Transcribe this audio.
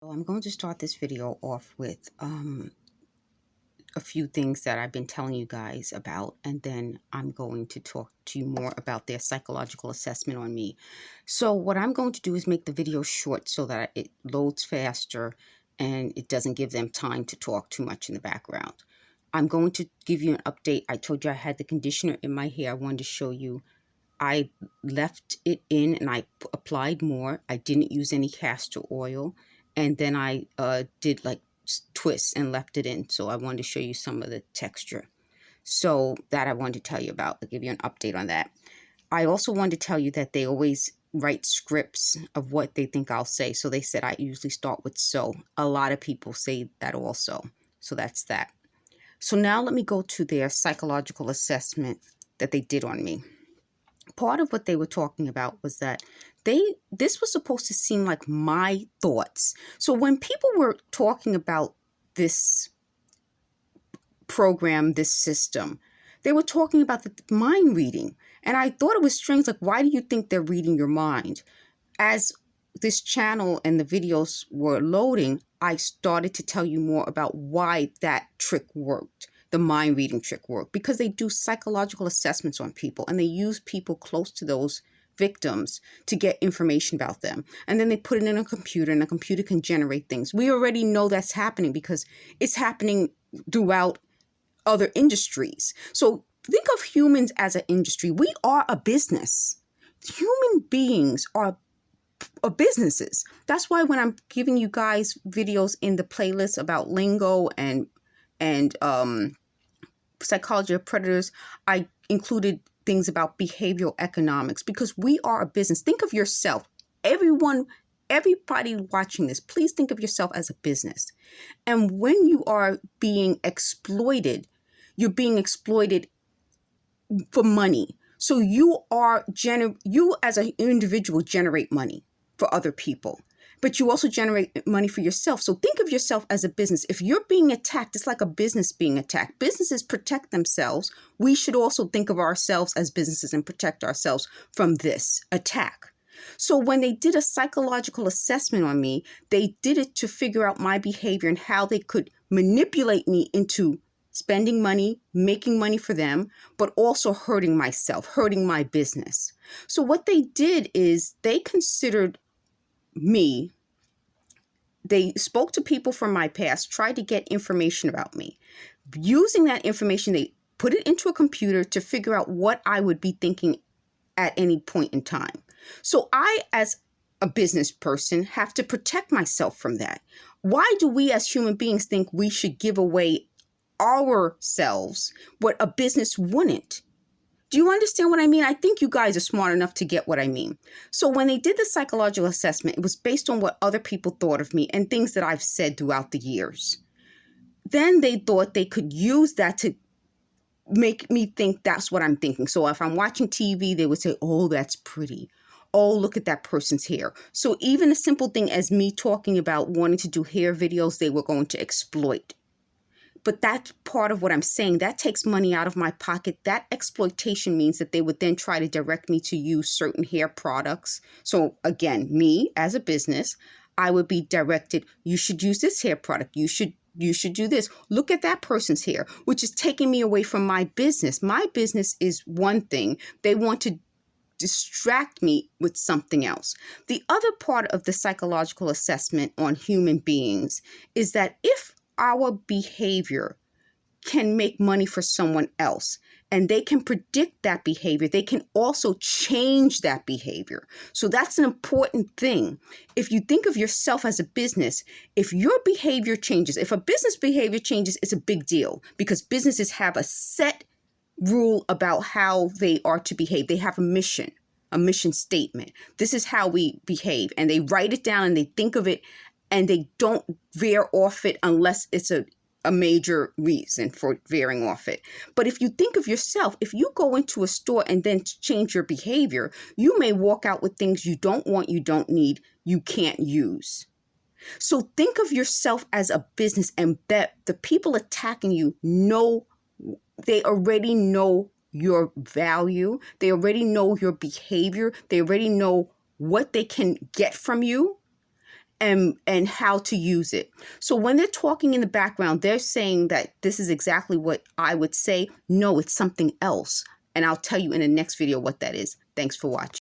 I'm going to start this video off with a few things that I've been telling you guys about, and then I'm going to talk to you more about their psychological assessment on me. So what I'm going to do is make the video short so that it loads faster and it doesn't give them time to talk too much in the background. I'm going to give you an update. I told you I had the conditioner in my hair. I wanted to show you. I left it in and I applied more. I didn't use any castor oil. And then I did like twists and left it in. So I wanted to show you some of the texture. So that I wanted to tell you about. I'll give you an update on that. I also wanted to tell you that they always write scripts of what they think I'll say. So they said I usually start with so. A lot of people say that also. So that's that. So now let me go to their psychological assessment that they did on me. Part of what they were talking about was that this was supposed to seem like my thoughts. So when people were talking about this program, this system, they were talking about the mind reading. And I thought it was strange. Like, why do you think they're reading your mind? As this channel and the videos were loading, I started to tell you more about why that trick worked. The mind reading trick worked because they do psychological assessments on people and they use people close to those victims to get information about them. And then they put it in a computer and a computer can generate things. We already know that's happening because it's happening throughout other industries. So think of humans as an industry. We are a business. Human beings are businesses. That's why when I'm giving you guys videos in the playlist about lingo and psychology of predators, I included things about behavioral economics because we are a business. Think of yourself. Everybody watching this, please think of yourself as a business. And when you are being exploited, you're being exploited for money. So you as an individual generate money for other people, but you also generate money for yourself. So think of yourself as a business. If you're being attacked, it's like a business being attacked. Businesses protect themselves. We should also think of ourselves as businesses and protect ourselves from this attack. So when they did a psychological assessment on me, they did it to figure out my behavior and how they could manipulate me into spending money, making money for them, but also hurting myself, hurting my business. So what they did is they considered me. They spoke to people from my past, tried to get information about me. Using that information, they put it into a computer to figure out what I would be thinking at any point in time. So I, as a business person, have to protect myself from that. Why do we as human beings think we should give away ourselves what a business wouldn't? Do you understand what I mean? I think you guys are smart enough to get what I mean. So when they did the psychological assessment, it was based on what other people thought of me and things that I've said throughout the years. Then they thought they could use that to make me think that's what I'm thinking. So if I'm watching TV, they would say, oh, that's pretty. Oh, look at that person's hair. So even a simple thing as me talking about wanting to do hair videos, they were going to exploit. But that's part of what I'm saying. That takes money out of my pocket. That exploitation means that they would then try to direct me to use certain hair products. So again, me as a business, I would be directed, you should use this hair product. You should do this. Look at that person's hair, which is taking me away from my business. My business is one thing. They want to distract me with something else. The other part of the psychological assessment on human beings is that if our behavior can make money for someone else and they can predict that behavior, they can also change that behavior. So that's an important thing. If you think of yourself as a business, if your behavior changes, if a business behavior changes, it's a big deal because businesses have a set rule about how they are to behave. They have a mission statement. This is how we behave. And they write it down and they think of it and they don't veer off it unless it's a major reason for veering off it. But if you think of yourself, if you go into a store and then change your behavior, you may walk out with things you don't want, you don't need, you can't use. So think of yourself as a business and that the people attacking you they already know your value. They already know your behavior. They already know what they can get from you. and how to use it. So when they're talking in the background, they're saying that this is exactly what I would say. No, it's something else. And I'll tell you in the next video what that is. Thanks for watching.